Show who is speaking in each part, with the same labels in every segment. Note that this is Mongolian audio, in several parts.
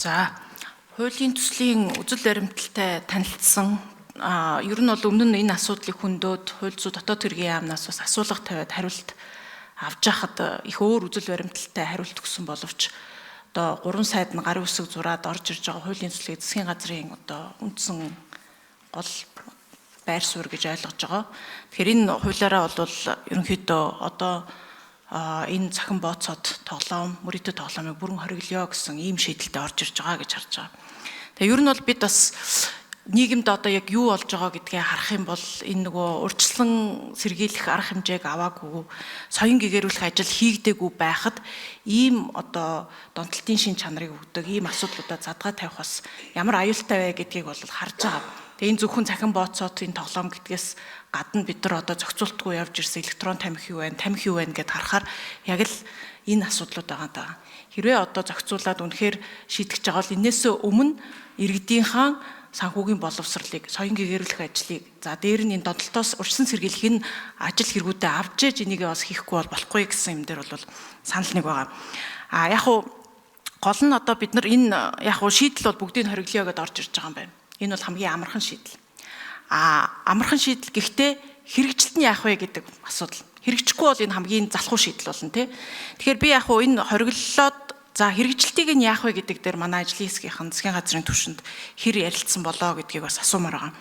Speaker 1: За, хуулийн төслийн үзэл баримталтай танилцсан ер нь бол өмнө нь энэ асуудлыг хөндөд хууль зүйн дотоод хэргийн яамнаас бас асуулга тавиад хариулт авч яхад их өөр үзэл баримталтай хариулт өгсөн боловч одоо 3 сайд нь гарын үсэг зураад орж ирж байгаа хуулийн төслийг засгийн газрын одоо үндсэн гол байр суурь гэж ойлгож байгаа. Тэгэхээр энэ хуулиараа бол ерөнхийдөө одоо энэ цахим бооцоод тоглоом, мөрөдөд тоглоомыг бүрэн хориглоё гэсэн ийм шийдэлтэд орж ирж байгаа гэж харж байгаа. Тэгээ ер нь бол бид бас нийгэмд одоо яг юу болж байгаа гэдгийг харах юм бол энэ нөгөө урьдчилан сэргийлэх арга хэмжээг аваагүй, соён гэгэрүүлэх ажил хийгдээгүй байхад ийм одоо донтолтын шин чанарыг өгдөг ийм асуудлуудад задгаа тавих бас ямар аюултай вэ гэдгийг бол харж байгаа. Тэгээ энэ зөвхөн цахим бооцоод энэ тоглоом гэдгээс гадна бид нар одоо зохицуултгүй явж ирсэн электрон тамхи юу вэ гэдээ харахаар яг л энэ асуудлууд байгаа даа. Хэрвээ одоо зохицуулаад үнэхээр шийдэж байгаа бол энээсээ өмнө иргэдийнхэн санхүүгийн боловсролыг, соён гэгэрүүлэх ажлыг, за дээр нь энэ донтолтоос урьдчилан сэргийлэх энэ ажил хэрэгүүдээ авч ээж энийг бас хийхгүй болохгүй гэсэн юм дээр бол санал нэг байгаа. Яг уу гол нь одоо бид нар энэ яг уу шийдэл бол бүгдийг хориглоё гэдээ орж ирж байгаа юм байна. Энэ бол хамгийн амархан шийдэл. Амархан шийдэл гэхдээ хэрэгжилт нь яах вэ гэдэг асуудал. Хэрэгжихгүй бол энэ хамгийн залхуу шийдэл болно тий. Тэгэхээр би яг уу энэ хориглолоод за хэрэгжилтийг нь яах вэ гэдэг дээр манай ажлын хэсгийнхэн засгийн газрын түвшинд хэр ярилцсан болоо гэдгийг бас асуумаар байгаа.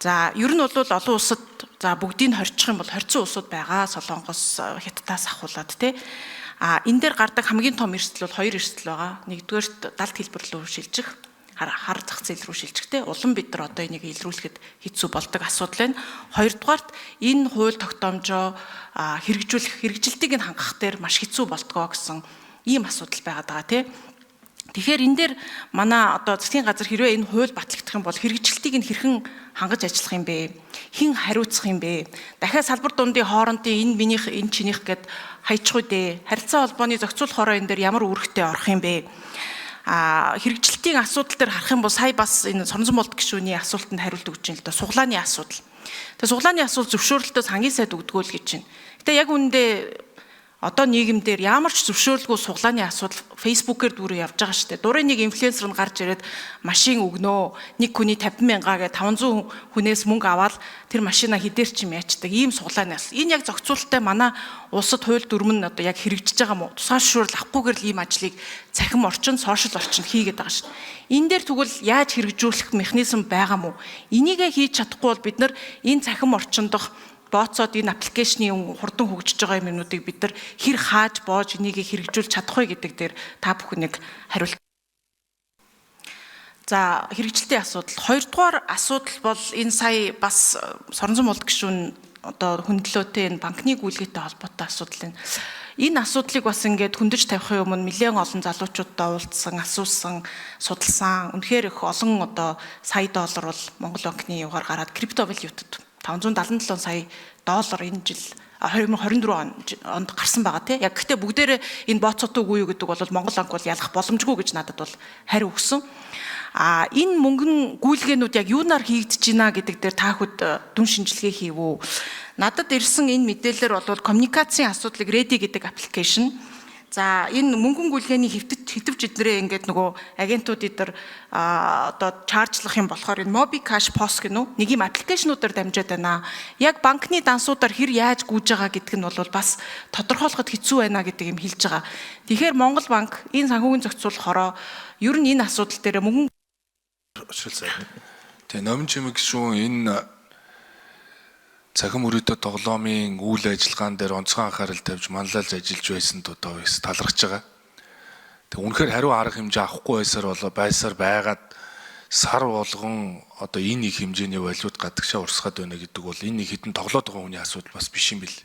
Speaker 1: За ер нь бол олон улсад за бүгдийг хорчих юм бол хорцсон улсууд байгаа. Солонгос, Хятадаас ахуулаад тий. Энэ дээр гардаг хамгийн том эрсдэл бол хоёр эрсдэл байгаа. Нэгдүгээрт далд хэлбэр рүү шилжих, хар зах зээл рүү шилжихтэй улам бид нар одоо энийг илрүүлэхэд хэцүү болдог асуудал байна. Хоёрдугаарт энэ хууль тогтоомжоо хэрэгжилтийг нь хангах дээр маш хэцүү болтгоо гэсэн ийм асуудал байгаад байгаа тий. Тэгэхээр энэ дээр манай одоо засгийн газар хэрвээ энэ хууль батлагдах юм бол хэрэгжилтийг нь хэрхэн хангаж ажиллах юм бэ? Хэн хариуцах юм бэ? Дахиад салбар дундын хоорондын энэ минийх энэ чинийх гэд хаячих үдэ. Харилцаа холбооны зохицуулах хороо энэ дээр ямар үүрэгтэй орох юм бэ? Хэрэгжилтийн асуудал дээр харах юм бол сая бас энэ Соронзон болд гишүүний асуултанд хариулт өгч байна л да. Суглааны асуудал. Тэгээ суглааны асуудал зөвшөөрлөлтөөс хамгийн сайд өгдгөө л гэж байна. Гэтэ яг үүндээ одоо нийгэмдэр ямар ч зөвшөөрлгүй суглааны асуудал фейсбүүкээр дүүрээ явж байгаа шүү дээ. Дурын нэг инфлюенсер нь гарч ирээд машин өгнөө, нэг хүний 50,000 гээ 500 хүнээс мөнгө аваад тэр машина хідээр ч юм яачдаг. Ийм суглааны асуудал. Энэ яг зохицуулалттай манай улсад хууль дүрм нь одоо яг хэрэгжиж байгаа мó? Тусгай зөвшөөрөл авахгүйгээр л ийм ажлыг цахим орчин, сошиал орчин хийгээд байгаа шүү дээ. Энэ дээр тэгвэл яаж хэрэгжүүлэх механизм байгаа мó? Энийгээ хийж чадахгүй бол бид нар энэ цахим орчинд бооцоод энэ аппликейшны хурдан хөгжиж байгаа юмнуудыг бид нар хэр хааж боож энийг хэрэгжүүлж чадах вэ гэдэг дээр та бүхэнийг хариулт. За хэрэгжилтийн асуудал. Хоёрдугаар асуудал бол энэ сая бас Соронзон болд гишүүн одоо хөндлөөтэй энэ банкны гүйлгээтэй холбоотой асуудал байна. Энэ асуудлыг бас ингээд хөндөж тавихын өмнө нэлээд олон залуучуудаа уулзсан, асуусан, судалсан. Үнэхээр их олон одоо сая доллар бол Монгол банкны югаар гараад крипто валютад 577 сая доллар энэ жил 2024 онд гарсан байгаа тийм. Яг гэхдээ бүгдээрээ энэ бооцоотгүй юу гэдэг бол Монгол банк бол ялах боломжгүй гэж надад бол хариу өгсөн. Энэ мөнгөн гүйлгээнүүд яг юунаар хийгдэж байна гэдэг дээр та бүхэд дүн шинжилгээ хийвүү. Надад ирсэн энэ мэдээлэлээр бол коммуникацийн асуудлыг Ready гэдэг аппликейшн. За энэ мөнгөн гүйлгээний хэтвч эднэрээ ингээд нөгөө агентууд эдэр одоо чаржлах юм болохоор энэ Mobi Cash POS гэнэ үү нэг юм аппликейшнуудаар дамжаад байна. Яг банкны дансуудаар хэр яаж гүйж байгаа гэдэг нь бол бас тодорхойлоход хэцүү байна гэдэг юм хэлж байгаа. Тэгэхээр Монгол банк энэ санхүүгийн зохицуулах хороо ер нь энэ асуудал дээр мөнгөн
Speaker 2: Тэгээ номын чимэг шүүн энэ цахим мөрөдөд тоглоомын үйл ажиллагаан дээр онцгой анхаарал тавьж манлайлж ажиллаж байсан одоо талархаж байгаа. Тэг үнэхээр хариу арга хэмжээ авахгүй байсаар байгаад сар болгон одоо энэ их хэмжээний валют гадагшаа урсгаад байна гэдэг бол энэ их хитэн тоглоод байгаа хүний асуудал бас биш юм бэл.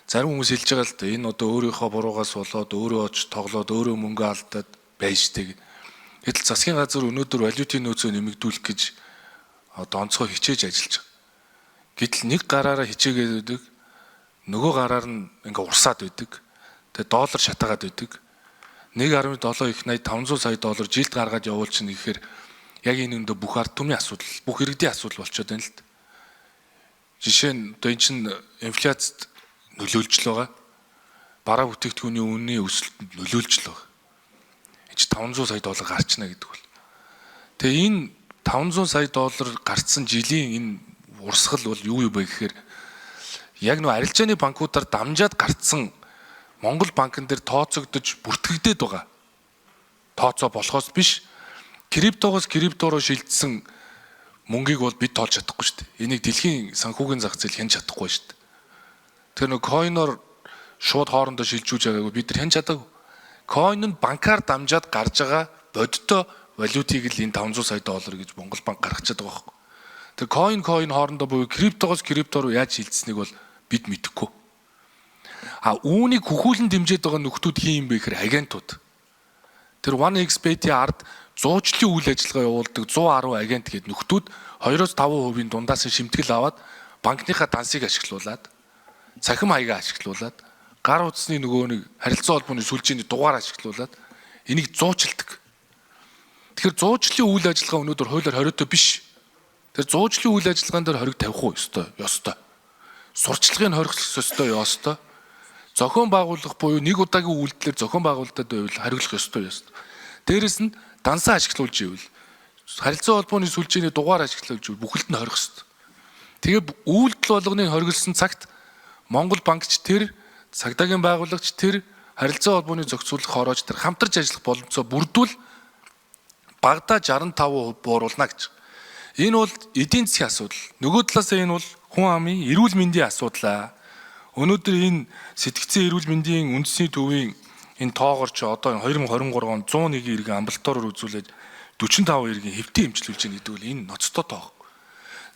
Speaker 2: Зарим хүмүүс хэлж байгаа л да энэ одоо өөрийнхөө буруугаас болоод өөрөө оч тоглоод өөрөө мөнгө алдаад байж штеп. Гэтэл засгийн газар өнөөдөр валютын нөөцөө нэмэгдүүлэх гэж одоо онцгой хичээж ажиллаж байгаа. Гэтэл нэг гараараа хичээгээд байдаг, нөгөө гараар нь ингээ урсаад байдаг. Тэгээ доллар шатаагаад байдаг. 1.7 их 500 сая доллар жилд гаргаад явуулчихна гэхээр яг энэ өндөө бүх ард түмний асуудал, бүх иргэдийн асуудал болчиход байна л д. Жишээ нь одоо эн чинь инфляцид нөлөөлж л байгаа. Бараа бүтээгдэхүүний үнийн өсөлтөнд нөлөөлж л байгаа. гэж 500 сая доллар гарчна гэдэг бол. Тэгээ энэ 500 сая доллар гарцсан жилийн энэ урсгал бол юу вэ гэхээр яг нөө арилжааны банкудаар дамжаад гарцсан Монгол банкн дээр тооцогдож бүртгэгдээд байгаа тооцоо болохоос биш криптогоос криптороо шилжсэн мөнгийг бол бид тоолж чадахгүй шүү дээ. Энийг дэлхийн санхүүгийн зах зээл хянж чадахгүй шүү дээ. Тэр нөө койноор шууд хоорондоо шилжүүлж байгаагүй бид нар хянж чадаагүй. Койн нь банкар дамжаад гарч байгаа бодиттой валютыг л энэ 500 сая доллар гэж Монгол банк гаргачаад байгаа байхгүй. Тэр койн хоорондоо буюу криптогоос крипто руу яаж шилжсэнийг бол бид мэдэхгүй. Үүнийг хөхүүлэн дэмжиж байгаа нөхдүүд хин юм бэ гэхээр агентууд. Тэр 1xBet-ийн ард 100-члын үйл ажиллагаа явуулдаг 110 агент гээд нөхдүүд 2-5% дундаас нь шимтгэл аваад банкныхаа дансыг ашиглуулад цахим хаягаа ашиглуулад гар утасны нөгөө нэг харилцаа холбооны сүлжээний дугаар ашиглуулад энийг зуучилдаг. Тэгэхээр 100-члын үйл ажиллагаа өнөөдөр хуулиар хориотой биш. Тэр 100-члын үйл ажиллагаан дээр хориг тавих уу ёстой. Сурчлагыг хорих ёстой ёстой. Зохион байгуулах буюу нэг удаагийн үйлдэлээр зохион байгуулалтад байвал хариулах ёстой. Дээрэс нь дансаа ашиглуулж ивэл харилцаа холбооны сүлжээний дугаар ашиглуулж ивэл бүхэлд нь хорих ёстой. Тэгээ үйлдэл болгоны хоригдсан цагт Монгол банкч тэр цагдаагийн байгуулагч тэр харилцаа холбооны зохицуулах хорооч тэр хамтарч ажиллах боломжтой бүрдвэл багадаа 65% бууруулна гэж. Энэ бол эдийн засгийн асуудал. Нөгөө талаас энэ бол хүн амын эрүүл мэндийн асуудал. Өнөөдөр энэ сэтгцэн эрүүл мэндийн үндэсний төвийн энэ тоогоор ч одоо 2023 онд 101 иргэн амбулатороор үзүүлээд 45 иргэн хэвтэн эмчилүүлж байгаа гэдэг бол энэ ноцтой тоо.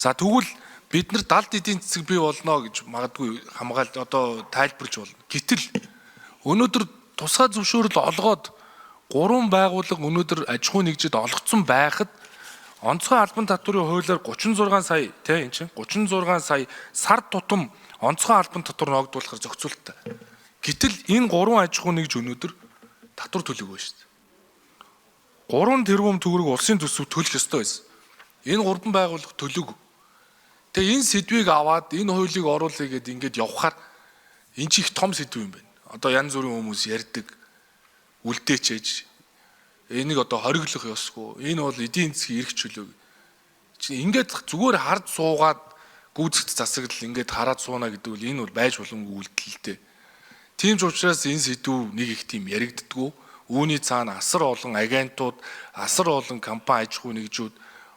Speaker 2: За тэгвэл бид нар далд эдийн засаг бий болно гэж магадгүй хамгаалт одоо тайлбарж болно. Гэтэл өнөөдөр тусгай зөвшөөрөл олгоод 3 байгууллага өнөөдөр аж ахуй нэгжид олгоцсон байхад онцгой албан татварын хуулиар 36 сая тийм энэ чинь 36 сая сар тутам онцгой албан татвар ногдуулахар зохицуулттай. Гэтэл энэ 3 аж ахуй нэгж өнөөдөр татвар төлөөгүй шүү дээ. 3 тэрбум төгрөг улсын төсөв төлөх ёстой байсан. Энэ 3 байгууллага төлөөгүй. Тэгээ энэ сэдвийг аваад энэ хуулийг оруулъя гэдээ ингээд явхаар энэ ч их том сэдв юм байна. Одоо янз бүрийн хүмүүс ярьдаг үлдээч ээж энийг одоо хориглох ёсгүй. Энэ бол эдийн засгийн эрх чөлөө. Ингээд зүгээр хард суугаад гүйцэгт засаглал ингээд хараад сууна гэдэг бол энэ бол байж боломгүй үйлдэлтэй. Тийм ч учраас энэ сэдв нэг их тийм яригддаггүй. Үүний цаана асар олон агентууд, асар олон компани аж ахуй нэгжүүд,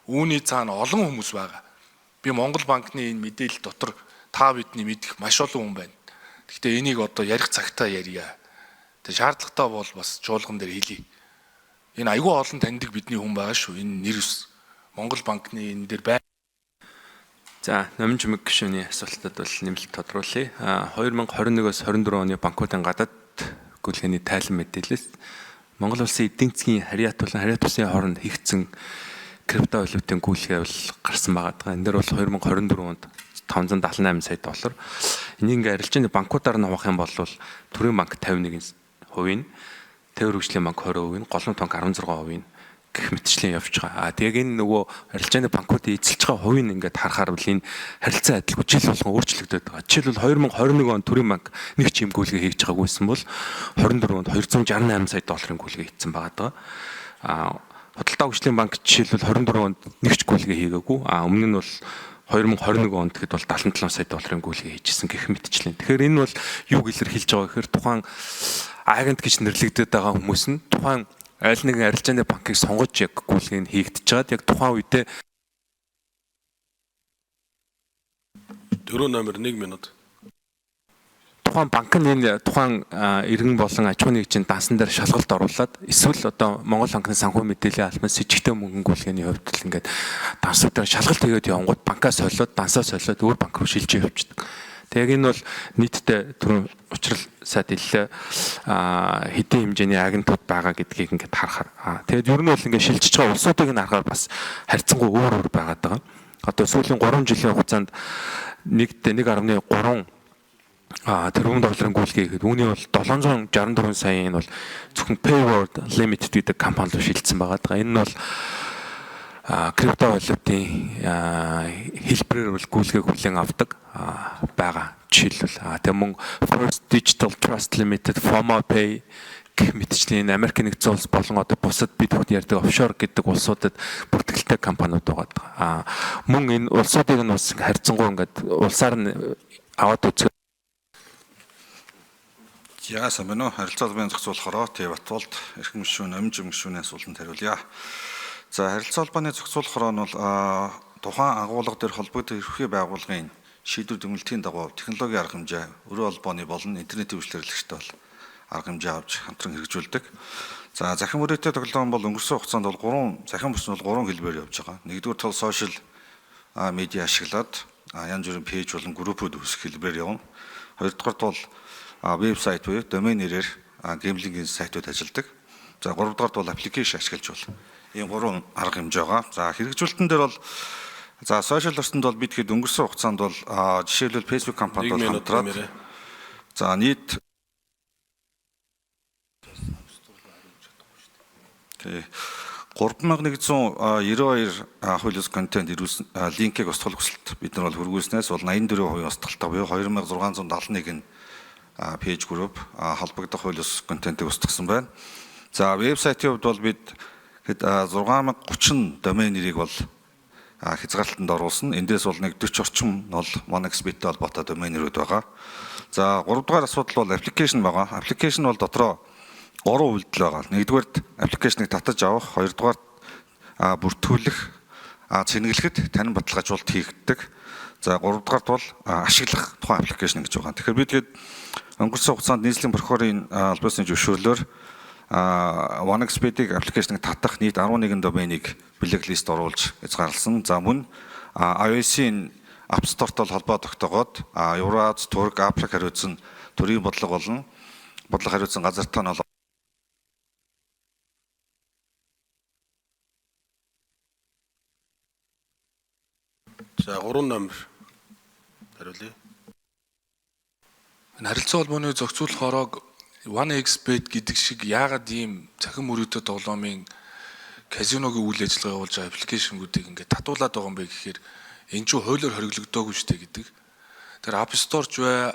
Speaker 2: үүний цаана олон хүмүүс байгаа. Би Монгол банкны энэ мэдээлэл дотор та бидний мэдэх маш олон хүн байна. Гэхдээ энийг одоо ярих цагтаа ярья. Тэг шаардлагатай бол бас чуулган дээр хэлье. Энэ айгүй олон таньдаг бидний хүн байгаа шүү. Энэ нэр ус Монгол банкны энэ дээр байна.
Speaker 3: За, номын чимэг гишүүний асуултад бол нэмэлт тодруулъя. 2021-оос 24 оны банкуудын гадаад гүйлгээний тайлан мэдээлэлээс Монгол улсын эдийн засгийн харьяат болон харьяат бусын хооронд хийгдсэн криптовалютын гүйлгээ бол гарсан байгаа. Энэ дээр бол 2024 онд 578 сая доллар. Энийг ингээ арилжааны банкудаар нь авах юм бол Төрийн банк 51%, Тээвэр хөгжлийн банк 20%, Голомт банк 16% гэх мэтчлэн явж байгаа. Тэгээ энэ нөгөө арилжааны банкуудын эзэлж байгаа хувийг ингээд харахаар бол энэ харилцаа адилгүй жил болгон өөрчлөгдөд байгаа. Жишээлбэл 2021 онд Төрийн банк нэг ч юм гүйлгээ хийж байгаагүйсэн бол 24 онд 268 сая долларын гүйлгээ хийсэн байгаа. Худалдаа хөгжлийн банк жишээлбэл 24 онд нэг ч гүйлгээ хийгээгүй. Өмнө нь бол 2021 онд тэгэхэд бол 77 сая долларын гүйлгээ хийжсэн гэх мэтчлэн. Тэгэхээр энэ бол юуг илэрхийлж байгаа гэхээр тухайн агент гэж нэрлэгдээд байгаа хүмүүс нь тухайн аль нэгэн арилжааны банкыг сонгож яг гүйлгээг хийгдэж чад яг тухайн үедээ
Speaker 4: 4 номер 1 минут.
Speaker 3: тухайн банк нь энэ тухайн иргэн болон аж ахуйн нэгжийн дансан дээр шалгалт оруулаад эсвэл одоо Монгол банкны санхүү мэдээллийн албан сэжигтэй мөнгөн гүйлгээний хувьд л ингээд дансуудаар шалгалт хийгээд явангууд банкаа солиод дансаа солиод өөр банк руу шилжиж явчихдаг. Тэг яг энэ бол нийтдээ түрүүн учрал сайд хэллээ хэдийн хэмжээний агентууд байгаа гэдгийг ингээд харахаар. Тэгэд ер нь бол ингээд шилжиж байгаа улсуудыг нь харахаар бас харьцангуй өөр байгаад байгаа. Одоо сүүлийн 3 жилийн хугацаанд 1.3 тэрбум долларын гүйлгээ хийхэд үүний бол 764 сая энэ бол зөвхөн Payword Limited гэдэг компани руу шилжсэн байгаа. Энэ нь бол криптовалютын хэлбэрээр бол гүйлгээ хүлээн авдаг байгаа. Жишээлбэл тэгээ мөн First Digital Trust Limited, FOMO Pay гэх мэтчлийн Америк нэгдсэн улс болон одоо бусад бид бүхэн ярьдаг офшор гэдэг улсуудад бүртгэлтэй компаниуд байгаа. Мөн энэ улсуудыг нь бас харьцангуй ингээд улсаар нь аваад үзэх.
Speaker 5: Яасан бэ нөө харилцаа албаны зохицуулахороо Батболд эрхэм гишүүн Номжим гишүүний асуултанд хариулъя. За харилцаа албаны зохицуулахороо нь бол тухайн агуулга дээр холбогдох ерөнхий байгууллагын шийдвэр тэмүүлтийн дагуу технологийн арга хэмжээ, өрөө холбооны болон интернетийн үйлчлэрлэгчтэй бол арга хэмжээ авч хамтран хэрэгжүүлдэг. За захин мөрөөдтэй тоглоом бол өнгөрсөн хугацаанд бол захин бүс нь бол 3 хэлбэрээр явж байгаа. Нэгдүгээр тал сошиал медиа ашиглаад янз бүрийн пэйж болон группүүд үүсгэх хэлбэрээр явна. Хоёрдугаар тал вебсайт буюу домен нэрээр геймлингийн сайтууд ажилладаг. За гуравдугаар бол аппликейшн ашиглаж бол ийм 3 арга хэмжээ байгаа. За хэрэгжүүлэлтэн дээр бол за сошиал орчинд бол бид хэд өнгөрсөн хугацаанд бол жишээлбэл Facebook компанид бол хамтраад за нийт 3192 хууль ёс контент линкийг устгах хүсэлт бид нар бол хөргүүлснээс бол 84% устгалтай буюу 2671 пэйж групп холбогдох хууль ёс контентыг устгасан байна. За вебсайтын хувьд бол бид 6030 домен нэрийг бол хязгаарлалтанд оруулсан. Эндээс бол нэг 40 орчим бол Monexbit-тэй холбоотой домен нэрүүд байгаа. За 3 дугаар асуудал бол аппликейшн байгаа. Аппликейшн бол дотроо 3 үйлдэл байгаа. Нэгдүгээр аппликейшнийг татаж авах, хоёрдугаар бүртгүүлэх, цэнгэлэхэд танин баталгаажуулалт хийгддэг. За гуравдугаарт бол ашиглах тухайн аппликейшн гэж байгаа. Тэгэхээр бид өнгөрсөн хугацаанд нийслэлийн прокурорын албан ёсны зөвшөөрлөөр Monexbit-ийг аппликейшнийг татах нийт 11 доменийг блэклист оруулж хязгаарласан. За мөн iOS-ийн App Store-той холбоо тогтоогоод Евраз, Турк, Африк хариуцсан төрийн бодлого болон бодлого хариуцсан газартай нь
Speaker 4: За 3 номер хариулъя.
Speaker 2: Энэ харилцаа холбооны зохицуулах хороог OneXBet гэдэг шиг яагаад ийм цахим мөрөөдөө тоглоомын казиногийн үйл ажиллагаа явуулж байгаа аппликейшнгүүдийг ингээд татуулаад байгаа юм бэ гэхээр энэ чинь хуулиар хориглогдоогүй шүү дээ гэдэг. Тэр App Store ч бай,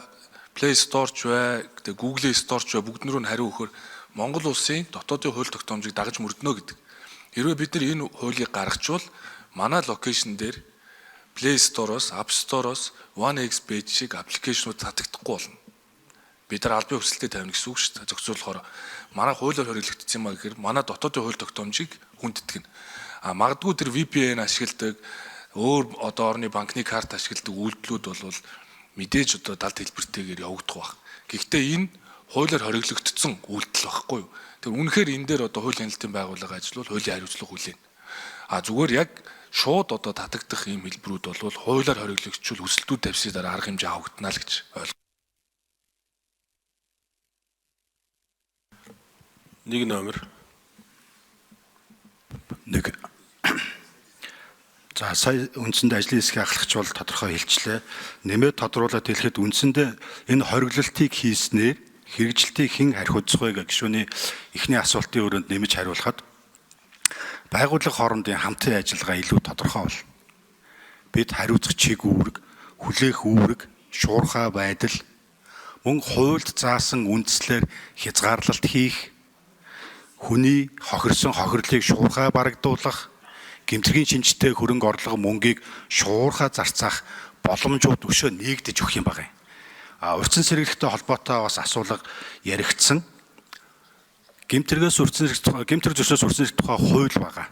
Speaker 2: Play Store ч бай, Google Store ч бай бүгднөрөө нь хариу өгөхөөр Монгол улсын дотоодын хууль тогтоомжийг дагаж мөрднө гэдэг. Хэрвээ бид нар энэ хуулийг гаргачвал манай локейшн дээр Play Store-оос, App Store-оос OneXBet шиг аппликейшнууд татагдахгүй болно. Бид нар албан ёслолтыг тавина гэсэн үг шүү дээ. Зохицуулахаар манай хуулиар хориглогдсон юм а гэхээр манай дотоодын хууль тогтоомжийг хүндэтгэн. Магадгүй тэр VPN ашигладаг, өөр одоо орны банкны карт ашигладаг үйлдэлүүд бол мэдээж одоо далд хэлбэртэйгээр явагдах баг. Гэхдээ энэ хуулиар хориглогдсон үйлдэл байхгүй юу? Тэр үнэхээр энэ дээр одоо хуулийн хяналтын байгууллага ажиллавал хуулийн хариуцлага хүлээнэ. Зүгээр яг шууд одоо татагдах ийм хэлбэрүүд бол хуулиар хориглогдчихвол өсөлтүүд тавьсны дараа арга хэмжээ авагдана л гэж ойлгоо.
Speaker 4: Нэг номер.
Speaker 6: Нэг. За сая үндсэндээ ажлын хэсгийг ахлагч бол тодорхой хэлчлээ. Нэмээд тодруулаад хэлэхэд үндсэндээ энэ хориглолтыг хийснээр хэрэгжилтийг хэн хариуцах вэ гэх гишүүний эхний асуултын өрөөнд нэмж хариулахад байгууллага хоорондын хамтын ажиллагаа илүү тодорхой бол бид хариуцах чиг үүрэг, хүлээх үүрэг, шуурхай байдал мөн хуульд заасан үндслээр хязгаарлалт хийх, хүний хохирсон хохирлыг шуурхай барагдуулах, гэмтэргийн шинжтэй хөрөнгө орлого мөнгийг шуурхай зарцаах боломжууд өшөө нээгдэж өгөх юм байна. Урьдчилан сэргийлэлтэй холбоотой бас асуулга яригдсан. Гэмтэр зөрчөөс урьдчилан тухай хууль байгаа.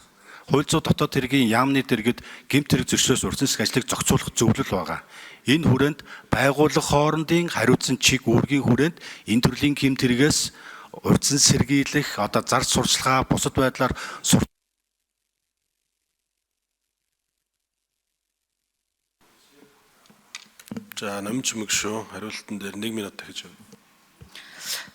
Speaker 6: Хууль зүйн дотоод хэргийн яамны дэргэд гэмтэр зөрчөөс урьдчилан ажлыг зохицуулах зөвлөл байгаа. Энэ хүрээнд байгууллага хоорондын хариуцсан чиг үүргийн хүрээнд энэ төрлийн гэмтэргээс урьдчилан сэргийлэх одоо зарц сурчлагаа бусад байдлаар
Speaker 4: За Номжим гишүүн хариултан дээр 1 минут дахиж өгье.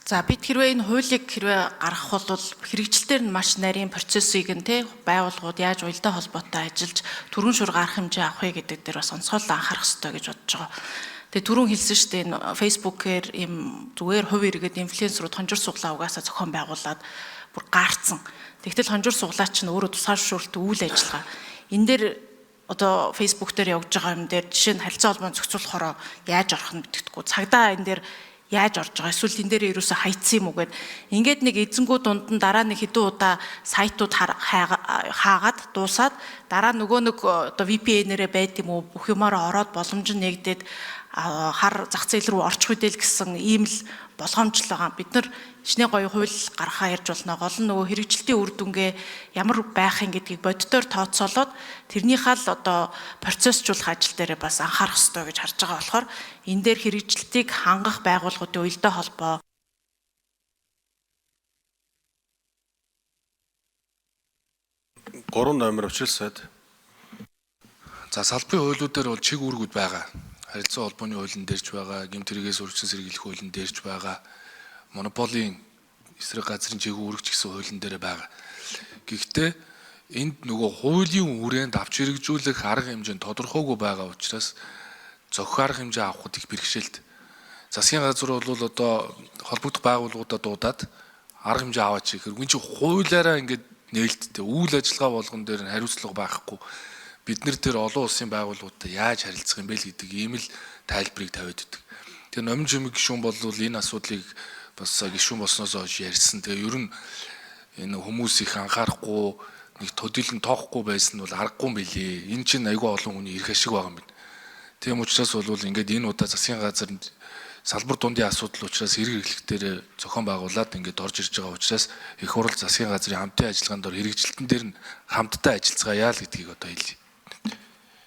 Speaker 1: За бид хэрвээ энэ хуулийг гаргах бол хэрэгжилтээр нь маш нарийн процессыг нь байгууллагууд яаж уялдаа холбоотой ажиллаж түргэн шуурга арга хэмжээ авах вэ гэдэг дээр бас онцгойлон анхаарах хэрэгтэй гэж бодож байгаа. Тэгээ түрүүн хэлсэн шүү дээ энэ Facebook-ээр ийм зүгээр хувь иргэд инфлюенсерүүд хонжир суглаа угаасаа зохион байгуулад бүр гаарцсан. Тэгтэл хонжир суглаа чинь өөрөө тусгаар зөвшөөрөлт үйл ажиллагаа. Энэ дээр одоо Facebook дээр явж байгаа юм дээр жишээ нь харилцаа холбооны зохицуулахороо яаж орох нь мэддэхгүй. Цагдаа энэ дээр яаж орж байгаа эсвэл энэ дээр ерөөсө хайцсан юм уу гэд ингээд нэг эзэнгүү дунд нь дараа нэг хэдэн удаа сайтууд хаагаад дуусаад дараа нөгөө нэг одоо VPN-ээрээ байд юм уу бүх юмараа ороод боломж нь нэгдээд хар зах зээл рүү орчих үдэл гэсэн ийм л болгоомжл байгаа. Бид нар ичнээ гоё хууль гаргахаа ярьж болно. Гол нь нөгөө хэрэгжилтийн үр дүнгээ ямар байх юм гэдгийг бодитоор тооцоолоод тэрнийхээ л одоо процессжуулах ажил дээр бас анхаарах хэрэгтэй гэж харж байгаа болохоор энэ дээр хэрэгжилтийг хангах байгууллагуудын уялдаа холбоо
Speaker 4: Гурван номер өвчлсэд.
Speaker 2: За салбарын хуулиудаар бол чиг үүргүүд байгаа. Харилцаа холбооны хуулийн дээрч байгаа, гэмт хэрэгээс үржин сэргийлэх хуулийн дээрч байгаа, монополийн эсрэг газрын чиг үүрэгч гэсэн хуулийн дээр байгаа. Гэхдээ энд нөгөө хуулийн хүрээнд авч хэрэгжүүлэх арга хэмжээ тодорхойгүй байгаа учраас зохих арга хэмжээ авахд их бэрхшээлт. Засгийн газар бол одоо холбогдох байгууллагуудад дуудаад арга хэмжээ аваач гэхээр үн чи хуулиараа ингээд нээлттэй үйл ажиллагаа болгон дээр нь хариуцлага байхгүй бид нар тэр олон улсын байгууллагуудтай яаж харилцах юм бэ л гэдэг ийм л тайлбарыг тавиад өгдөг. Тэгээ номин чимэг гишүүн бол энэ асуудлыг бас гишүүн болсноос хойш ярьсан. Тэгээ ер нь энэ хүмүүс их анхаарахгүй нэг төдийлөн тоохгүй байсан нь бол аргагүй юм билий. Энэ чинь айгүй олон хүний эрх ашиг байгаа юм байна. Тийм учраас бол ингээд энэ удаа засгийн газар салбар дундын асуудал учраас хэрэг эрхлэлтээр зохион байгуулад ингээд орж ирж байгаа учраас их хурл засгийн газрын хамтын ажиллагаанд ор хэрэгжилтэн дээр нь хамтдаа ажиллацгаая л гэдгийг одоо хэлье.